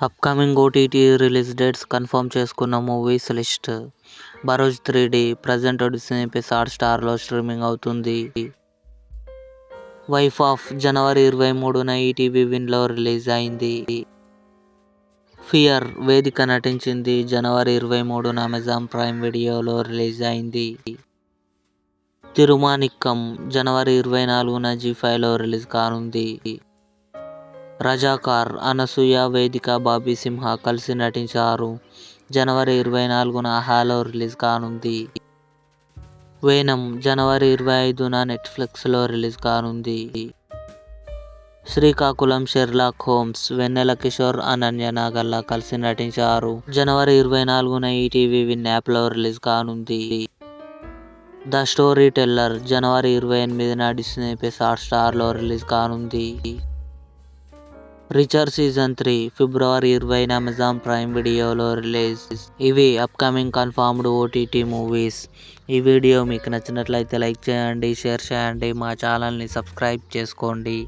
Upcoming OTT release dates confirm చేసుకున్న movies list. Barroz 3D present Disney plus+ హాట్‌స్టార్లో streaming అవుతుంది. Wife of జనవరి 23న ఈటీవీ విన్‌లో రిలీజ్ అయింది. ఫియర్ వేదిక నటించింది. జనవరి 23న అమెజాన్ ప్రైమ్ వీడియోలో రిలీజ్ అయింది. తిరుమానిక్కం జనవరి 24న జీ5లో రిలీజ్ కానుంది. రజాకార్ అనసూయ, వేదిక, బాబీ సింహ కలిసి నటించారు. జనవరి 24న ఆహాలో రిలీజ్ కానుంది. వేనం జనవరి 25న నెట్ఫ్లిక్స్లో రిలీజ్ కానుంది. శ్రీకాకుళం షెర్లాక్ హోమ్స్ వెన్నెల కిషోర్, అనన్య నాగల్ల కలిసి నటించారు. జనవరి 24న ఈటీవీ విన్ యాప్లో రిలీజ్ కానుంది. ద స్టోరీ టెల్లర్ జనవరి 28న డిస్నీ+ హాట్‌స్టార్లో రిలీజ్ కానుంది. రిచర్ సీజన్ 3 ఫిబ్రవరి 20న అమెజాన్ ప్రైమ్ వీడియోలో రిలీజ్. ఇవి అప్కమింగ్ కన్ఫర్మ్డ్ ఓటీటీ మూవీస్. ఈ వీడియో మీకు నచ్చినట్లయితే లైక్ చేయండి, షేర్ చేయండి, మా ఛానల్ని సబ్స్క్రైబ్ చేసుకోండి.